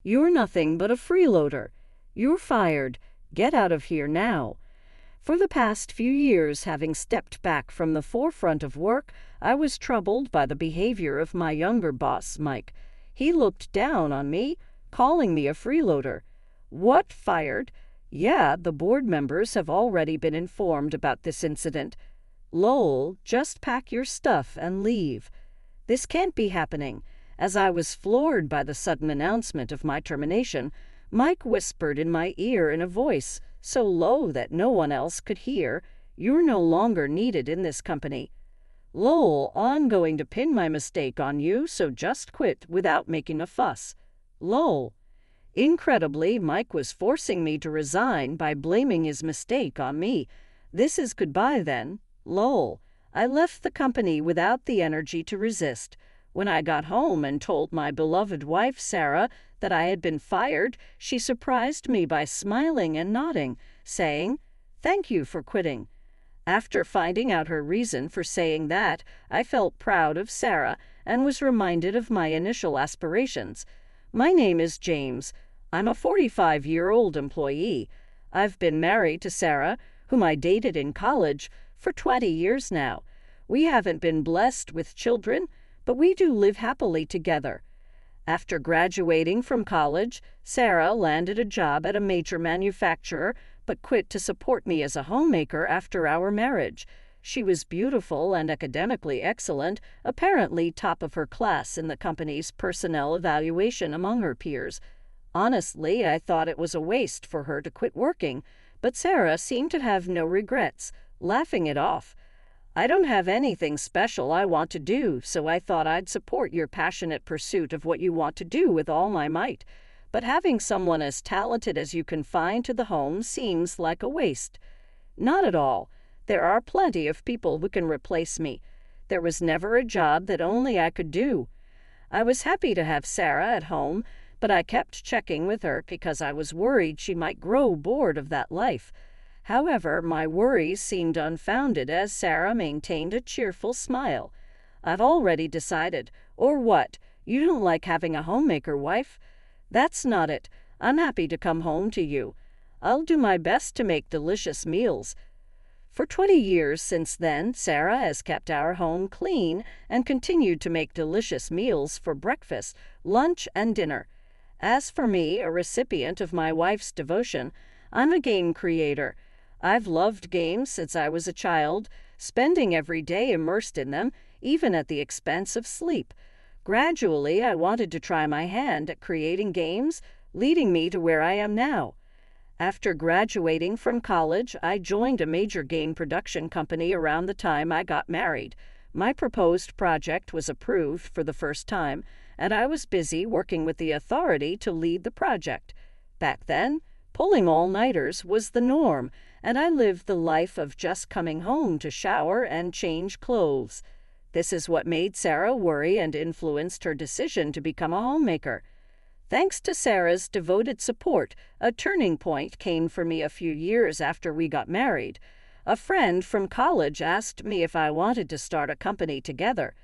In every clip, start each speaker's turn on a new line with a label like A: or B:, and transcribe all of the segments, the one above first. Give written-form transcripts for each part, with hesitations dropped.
A: You're nothing but a freeloader. You're fired. Get out of here now." For the past few years, having stepped back from the forefront of work, I was troubled by the behavior of my younger boss, Mike. He looked down on me, calling me a freeloader. "What, fired?" "Yeah, the board members have already been informed about this incident." "Lol, just pack your stuff and leave." This can't be happening. As I was floored by the sudden announcement of my termination, Mike whispered in my ear in a voice so low that no one else could hear, "You're no longer needed in this company." "Lol, I'm going to pin my mistake on you, so just quit without making a fuss." "Lol." Incredibly, Mike was forcing me to resign by blaming his mistake on me. This is goodbye then. Lol. I left the company without the energy to resist. When I got home and told my beloved wife, Sarah, that I had been fired, she surprised me by smiling and nodding, saying, "Thank you for quitting." After finding out her reason for saying that, I felt proud of Sarah and was reminded of my initial aspirations. My name is James. I'm a 45-year-old employee. I've been married to Sarah, whom I dated in college, for 20 years now. We haven't been blessed with children, but we do live happily together. After graduating from college, Sarah landed a job at a major manufacturer, but quit to support me as a homemaker after our marriage. She was beautiful and academically excellent, apparently top of her class in the company's personnel evaluation among her peers. Honestly, I thought it was a waste for her to quit working, but Sarah seemed to have no regrets, laughing it off. "I don't have anything special I want to do, so I thought I'd support your passionate pursuit of what you want to do with all my might. But having someone as talented as you can find to the home seems like a waste." "Not at all. There are plenty of people who can replace me. There was never a job that only I could do." I was happy to have Sarah at home, but I kept checking with her because I was worried she might grow bored of that life. However, my worries seemed unfounded as Sarah maintained a cheerful smile. "I've already decided." "Or what? You don't like having a homemaker wife?" "That's not it. I'm happy to come home to you. I'll do my best to make delicious meals." For 20 years since then, Sarah has kept our home clean and continued to make delicious meals for breakfast, lunch, and dinner. As for me, a recipient of my wife's devotion, I'm a game creator. I've loved games since I was a child, spending every day immersed in them, even at the expense of sleep. Gradually, I wanted to try my hand at creating games, leading me to where I am now. After graduating from college, I joined a major game production company around the time I got married. My proposed project was approved for the first time, and I was busy working with the authority to lead the project. Back then, pulling all-nighters was the norm, and I lived the life of just coming home to shower and change clothes. This is what made Sarah worry and influenced her decision to become a homemaker. Thanks to Sarah's devoted support, a turning point came for me a few years after we got married. A friend from college asked me if I wanted to start a company together.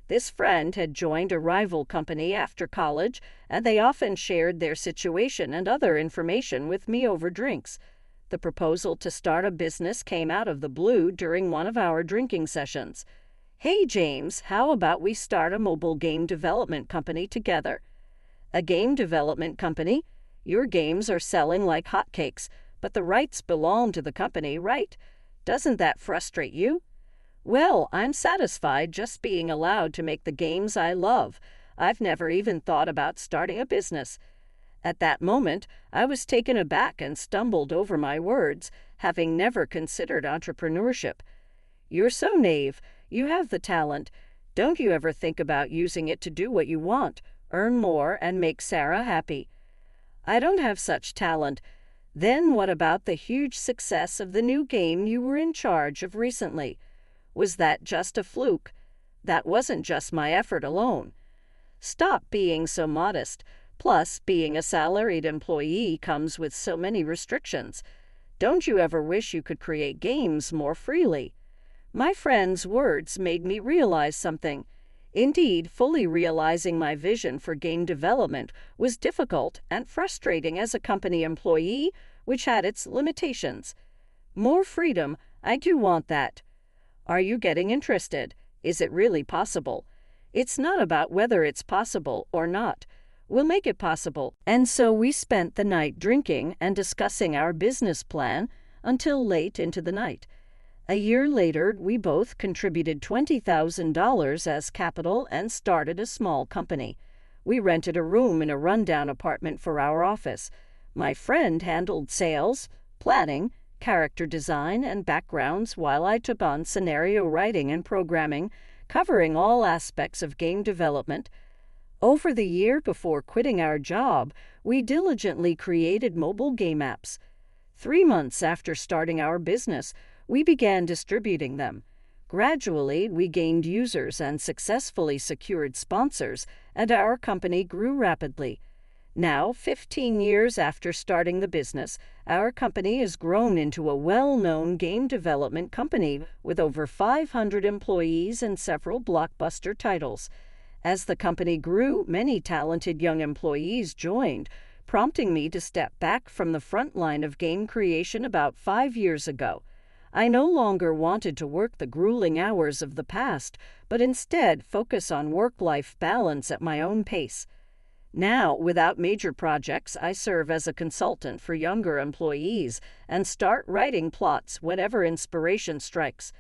A: This friend had joined a rival company after college, and they often shared their situation and other information with me over drinks. The proposal to start a business came out of the blue during one of our drinking sessions. "Hey, James, how about we start a mobile game development company together?" "A game development company? Your games are selling like hotcakes, but the rights belong to the company, right? Doesn't that frustrate you?" "Well, I'm satisfied just being allowed to make the games I love. I've never even thought about starting a business." At that moment, I was taken aback and stumbled over my words, having never considered entrepreneurship. "You're so naive. You have the talent. Don't you ever think about using it to do what you want, earn more, and make Sarah happy?" "I don't have such talent." "Then what about the huge success of the new game you were in charge of recently? Was that just a fluke?" "That wasn't just my effort alone." "Stop being so modest. Plus, being a salaried employee comes with so many restrictions. Don't you ever wish you could create games more freely?" My friend's words made me realize something. Indeed, fully realizing my vision for game development was difficult and frustrating as a company employee, which had its limitations. More freedom, I do want that. Are you getting interested? Is it really possible? It's not about whether it's possible or not. We'll make it possible. And so we spent the night drinking and discussing our business plan until late into the night. A year later, we both contributed $20,000 as capital and started a small company. We rented a room in a rundown apartment for our office. My friend handled sales, planning, character design, and backgrounds, while I took on scenario writing and programming, covering all aspects of game development. Over the year before quitting our job, we diligently created mobile game apps. 3 months after starting our business, we began distributing them. Gradually, we gained users and successfully secured sponsors, and our company grew rapidly. Now, 15 years after starting the business, our company has grown into a well-known game development company with over 500 employees and several blockbuster titles. As the company grew, many talented young employees joined, prompting me to step back from the front line of game creation about 5 years ago. I no longer wanted to work the grueling hours of the past, but instead focus on work-life balance at my own pace. Now, without major projects, I serve as a consultant for younger employees and start writing plots whenever inspiration strikes.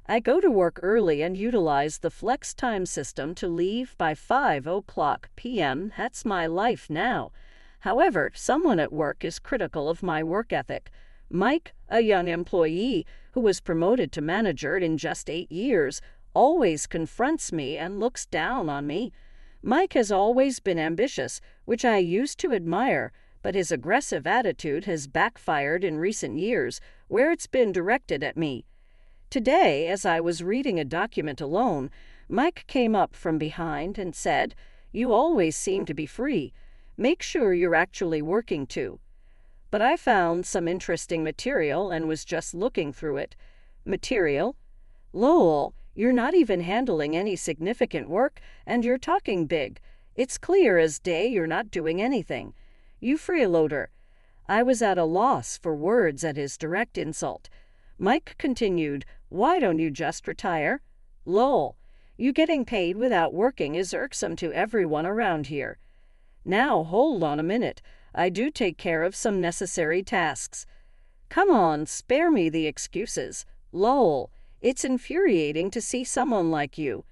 A: I go to work early and utilize the flex time system to leave by 5 p.m. That's my life now. However, someone at work is critical of my work ethic. Mike, a young employee who was promoted to manager in just 8 years, always confronts me and looks down on me. Mike has always been ambitious, which I used to admire, but his aggressive attitude has backfired in recent years, where it's been directed at me. Today, as I was reading a document alone, Mike came up from behind and said, "You always seem to be free. Make sure you're actually working too." But I found some interesting material and was just looking through it. Material? Lowell, you're not even handling any significant work, and you're talking big. It's clear as day you're not doing anything. You freeloader. I was at a loss for words at his direct insult. Mike continued, "Why don't you just retire?" Lowell, you getting paid without working is irksome to everyone around here. Now hold on a minute. I do take care of some necessary tasks. Come on, spare me the excuses. Lowell, it's infuriating to see someone like you.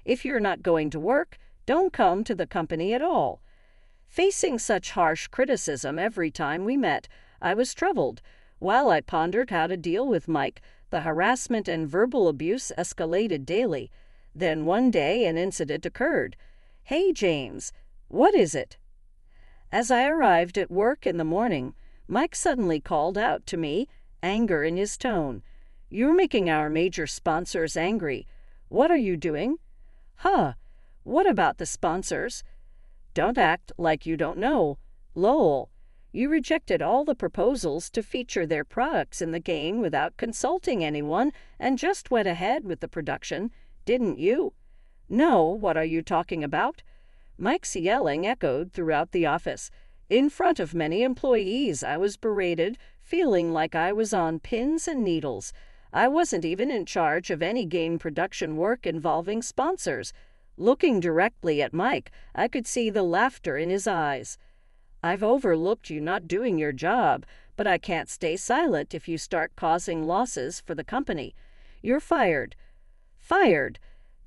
A: If you're not going to work, don't come to the company at all. Facing such harsh criticism every time we met, I was troubled. While I pondered how to deal with Mike, the harassment and verbal abuse escalated daily. Then one day an incident occurred. "Hey, James, what is it?" As I arrived at work in the morning, Mike suddenly called out to me, anger in his tone. "You're making our major sponsors angry. What are you doing?" "Huh, what about the sponsors?" "Don't act like you don't know. Lowell, you rejected all the proposals to feature their products in the game without consulting anyone and just went ahead with the production, didn't you?" "No, what are you talking about?" Mike's yelling echoed throughout the office. In front of many employees, I was berated, feeling like I was on pins and needles. I wasn't even in charge of any game production work involving sponsors. Looking directly at Mike, I could see the laughter in his eyes. "I've overlooked you not doing your job, but I can't stay silent if you start causing losses for the company. You're fired." "Fired?"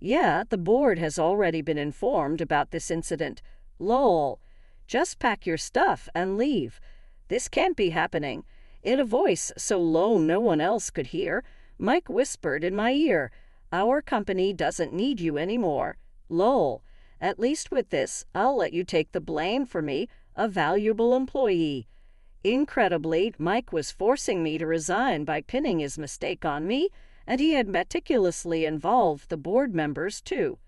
A: "Yeah, the board has already been informed about this incident." "Lol, just pack your stuff and leave. This can't be happening." In a voice so low no one else could hear, Mike whispered in my ear, "Our company doesn't need you anymore." Lol, at least with this, I'll let you take the blame for me, a valuable employee. Incredibly, Mike was forcing me to resign by pinning his mistake on me, and he had meticulously involved the board members too.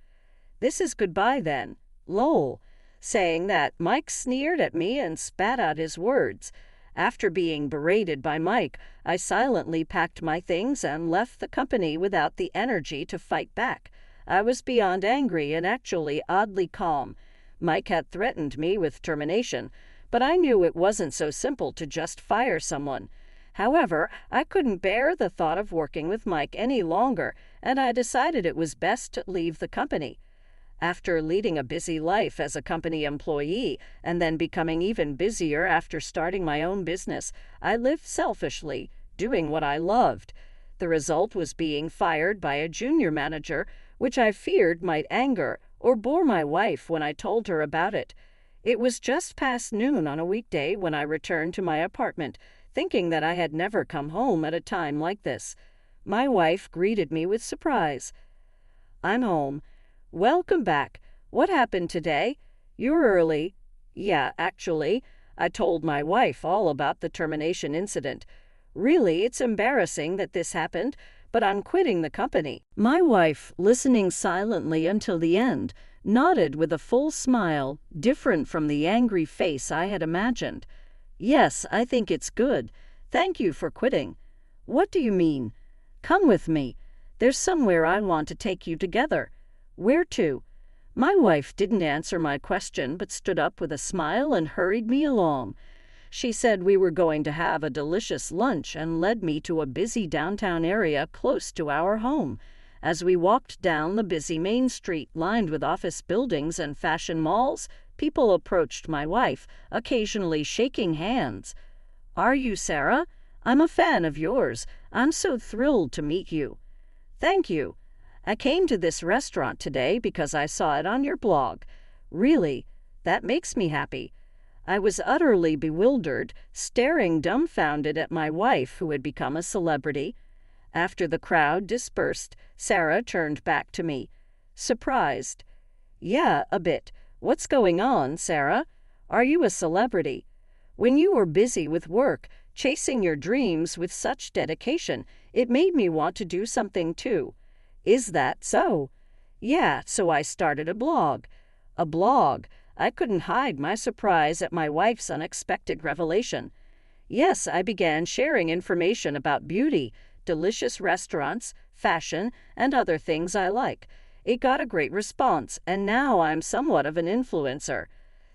A: "This is goodbye then." Lol. Saying that, Mike sneered at me and spat out his words. After being berated by Mike, I silently packed my things and left the company without the energy to fight back. I was beyond angry and actually oddly calm. Mike had threatened me with termination, but I knew it wasn't so simple to just fire someone. However, I couldn't bear the thought of working with Mike any longer, and I decided it was best to leave the company. After leading a busy life as a company employee and then becoming even busier after starting my own business, I lived selfishly, doing what I loved. The result was being fired by a junior manager, which I feared might anger or bore my wife when I told her about it. It was just past noon on a weekday when I returned to my apartment, thinking that I had never come home at a time like this. My wife greeted me with surprise. "I'm home." "Welcome back. What happened today? You're early." "Yeah, actually." I told my wife all about the termination incident. "Really, it's embarrassing that this happened, but I'm quitting the company." My wife, listening silently until the end, nodded with a full smile, different from the angry face I had imagined. "Yes, I think it's good. Thank you for quitting." "What do you mean?" "Come with me. There's somewhere I want to take you together." "Where to?" My wife didn't answer my question but stood up with a smile and hurried me along. She said we were going to have a delicious lunch and led me to a busy downtown area close to our home. As we walked down the busy main street lined with office buildings and fashion malls, people approached my wife, occasionally shaking hands. "Are you Sarah? I'm a fan of yours. I'm so thrilled to meet you." "Thank you. I came to this restaurant today because I saw it on your blog." "Really? That makes me happy." I was utterly bewildered, staring dumbfounded at my wife, who had become a celebrity. After the crowd dispersed, Sarah turned back to me, surprised. "Yeah, a bit. What's going on, Sarah? Are you a celebrity? When you were busy with work, chasing your dreams with such dedication, it made me want to do something too." "Is that so?" "Yeah, so I started a blog." "A blog?" I couldn't hide my surprise at my wife's unexpected revelation. "Yes, I began sharing information about beauty, delicious restaurants, fashion, and other things I like. It got a great response, and now I'm somewhat of an influencer."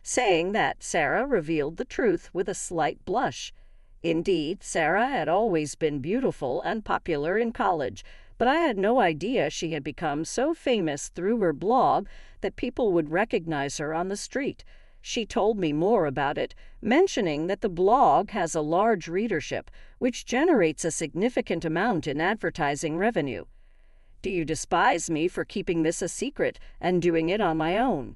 A: Saying that, Sarah revealed the truth with a slight blush. Indeed, Sarah had always been beautiful and popular in college, but I had no idea she had become so famous through her blog that people would recognize her on the street. She told me more about it, mentioning that the blog has a large readership, which generates a significant amount in advertising revenue. "Do you despise me for keeping this a secret and doing it on my own?"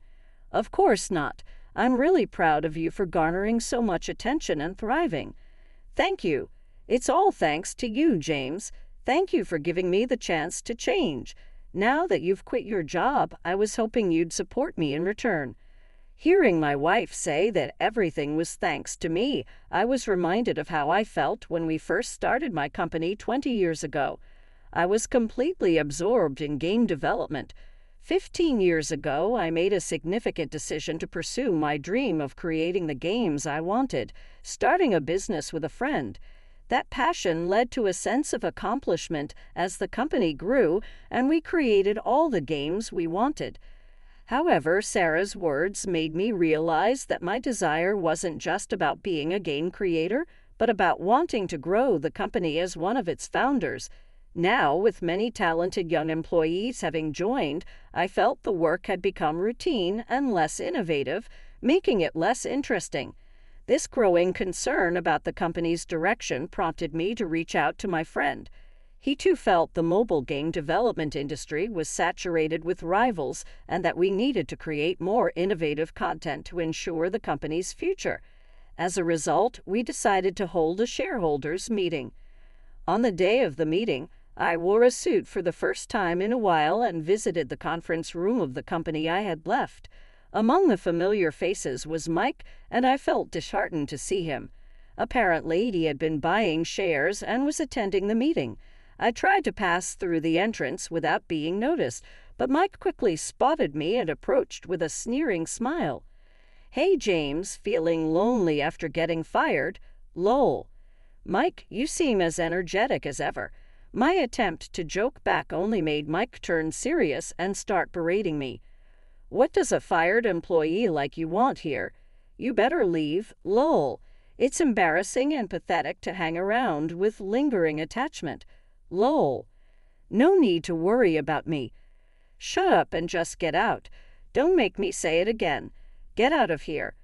A: "Of course not. I'm really proud of you for garnering so much attention and thriving." "Thank you. It's all thanks to you, James. Thank you for giving me the chance to change. Now that you've quit your job, I was hoping you'd support me in return." Hearing my wife say that everything was thanks to me, I was reminded of how I felt when we first started my company 20 years ago. I was completely absorbed in game development. 15 years ago, I made a significant decision to pursue my dream of creating the games I wanted, starting a business with a friend. That passion led to a sense of accomplishment as the company grew and we created all the games we wanted. However, Sarah's words made me realize that my desire wasn't just about being a game creator, but about wanting to grow the company as one of its founders. Now, with many talented young employees having joined, I felt the work had become routine and less innovative, making it less interesting. This growing concern about the company's direction prompted me to reach out to my friend. He too felt the mobile game development industry was saturated with rivals and that we needed to create more innovative content to ensure the company's future. As a result, we decided to hold a shareholders' meeting. On the day of the meeting, I wore a suit for the first time in a while and visited the conference room of the company I had left. Among the familiar faces was Mike, and I felt disheartened to see him. Apparently, he had been buying shares and was attending the meeting. I tried to pass through the entrance without being noticed, but Mike quickly spotted me and approached with a sneering smile. "Hey, James, feeling lonely after getting fired?" Lol. "Mike, you seem as energetic as ever. My attempt to joke back only made Mike turn serious and start berating me. "What does a fired employee like you want here? You better leave, lol. It's embarrassing and pathetic to hang around with lingering attachment, lol. No need to worry about me. Shut up and just get out. Don't make me say it again. Get out of here."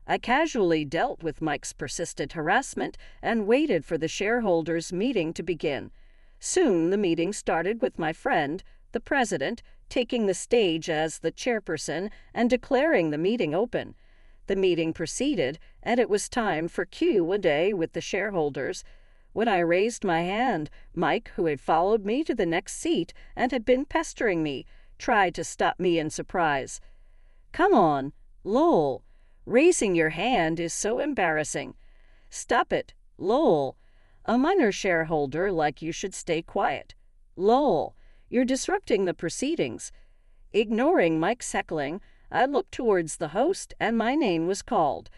A: I casually dealt with Mike's persistent harassment and waited for the shareholders' meeting to begin. Soon the meeting started with my friend, the president, taking the stage as the chairperson and declaring the meeting open. The meeting proceeded, and it was time for Q&A with the shareholders. When I raised my hand, Mike, who had followed me to the next seat and had been pestering me, tried to stop me in surprise. "Come on, lol. Raising your hand is so embarrassing. Stop it, lol. A minor shareholder like you should stay quiet. Lol. You're disrupting the proceedings." Ignoring Mike's heckling, I looked towards the host and my name was called.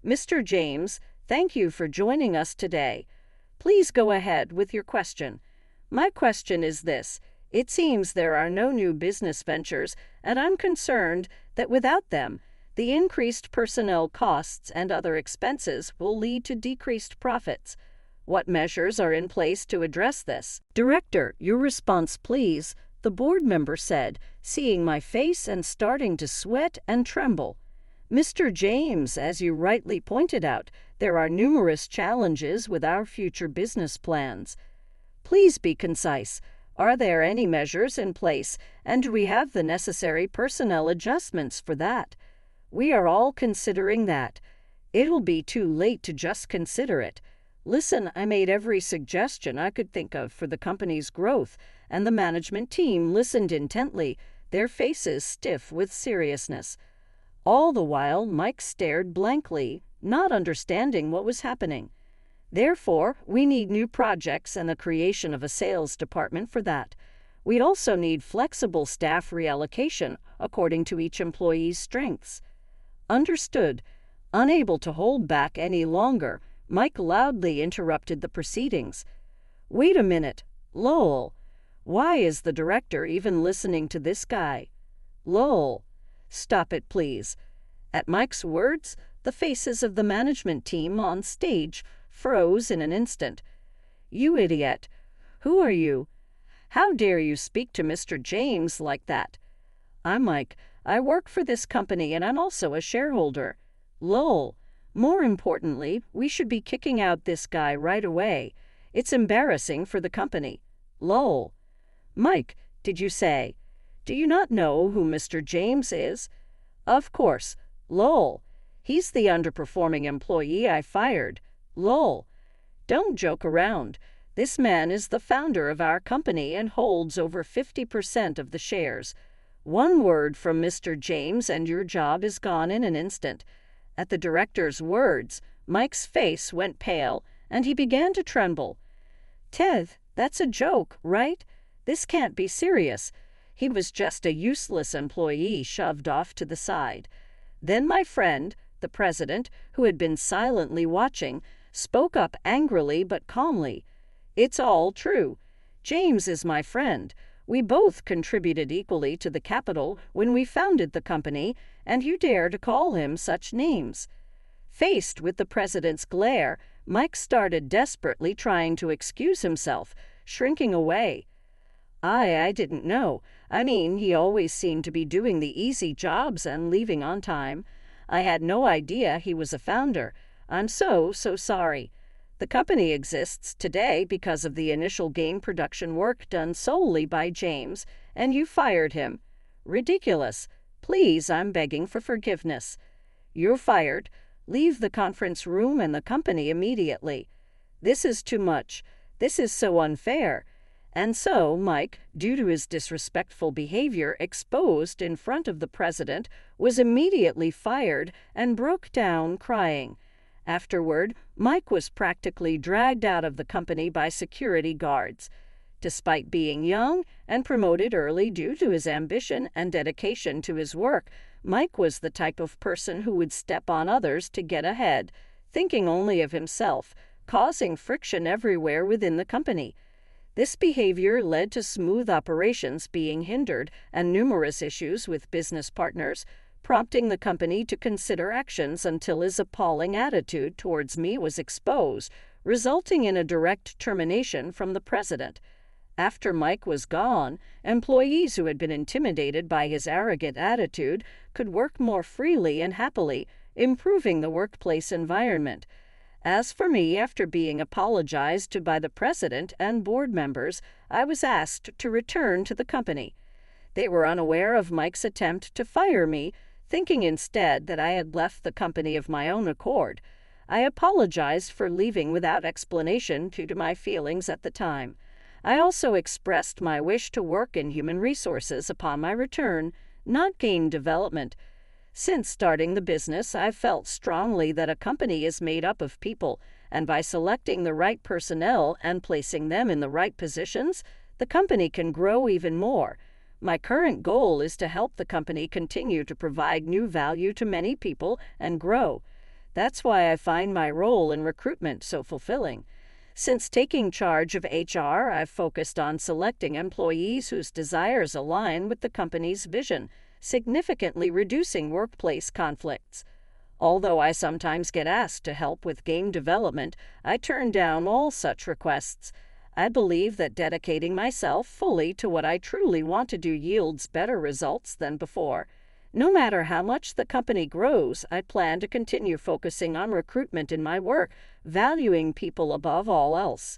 A: "Mr. James, thank you for joining us today. Please go ahead with your question." "My question is this. It seems there are no new business ventures, and I'm concerned that without them, the increased personnel costs and other expenses will lead to decreased profits. What measures are in place to address this?" "Director, your response, please," the board member said, seeing my face and starting to sweat and tremble. "Mr. James, as you rightly pointed out, there are numerous challenges with our future business plans. Please be concise. Are there any measures in place, and do we have the necessary personnel adjustments for that? We are all considering that. It'll be too late to just consider it. Listen, I made every suggestion I could think of for the company's growth, and the management team listened intently, their faces stiff with seriousness. All the while, Mike stared blankly, not understanding what was happening. Therefore, we need new projects and the creation of a sales department for that. We'd also need flexible staff reallocation according to each employee's strengths." Understood. Unable to hold back any longer, Mike loudly interrupted the proceedings. "Wait a minute. Lol. Why is the director even listening to this guy? Lol. Stop it, please." At Mike's words, the faces of the management team on stage froze in an instant. "You idiot. Who are you? How dare you speak to Mr. James like that?" "I'm Mike. I work for this company and I'm also a shareholder. Lol. More importantly, we should be kicking out this guy right away. It's embarrassing for the company. Lol. Mike, did you say? Do you not know who Mr. James is?" "Of course. Lol. He's the underperforming employee I fired. Lol. Don't joke around. This man is the founder of our company and holds over 50% of the shares. One word from Mr. James and your job is gone in an instant." At the director's words, Mike's face went pale and he began to tremble. "Ted, that's a joke, right? This can't be serious. He was just a useless employee shoved off to the side." Then my friend, the president, who had been silently watching, spoke up angrily but calmly. "It's all true. James is my friend. We both contributed equally to the capital when we founded the company, and you dare to call him such names." Faced with the president's glare, Mike started desperately trying to excuse himself, shrinking away. I didn't know. I mean, he always seemed to be doing the easy jobs and leaving on time. I had no idea he was a founder. I'm so sorry. The company exists today because of the initial game production work done solely by James, and you fired him. Ridiculous. Please, I'm begging for forgiveness. You're fired. Leave the conference room and the company immediately. This is too much. This is so unfair. And so, Mike, due to his disrespectful behavior exposed in front of the president, was immediately fired and broke down crying. Afterward, Mike was practically dragged out of the company by security guards. Despite being young and promoted early due to his ambition and dedication to his work, Mike was the type of person who would step on others to get ahead, thinking only of himself, causing friction everywhere within the company. This behavior led to smooth operations being hindered and numerous issues with business partners, prompting the company to consider actions until his appalling attitude towards me was exposed, resulting in a direct termination from the president. After Mike was gone, employees who had been intimidated by his arrogant attitude could work more freely and happily, improving the workplace environment. As for me, after being apologized to by the president and board members, I was asked to return to the company. They were unaware of Mike's attempt to fire me, thinking instead that I had left the company of my own accord. I apologized for leaving without explanation due to my feelings at the time. I also expressed my wish to work in human resources upon my return, not gain development. Since starting the business, I've felt strongly that a company is made up of people, and by selecting the right personnel and placing them in the right positions, the company can grow even more. My current goal is to help the company continue to provide new value to many people and grow. That's why I find my role in recruitment so fulfilling. Since taking charge of HR, I've focused on selecting employees whose desires align with the company's vision, significantly reducing workplace conflicts. Although I sometimes get asked to help with game development, I turn down all such requests. I believe that dedicating myself fully to what I truly want to do yields better results than before. No matter how much the company grows, I plan to continue focusing on recruitment in my work, valuing people above all else.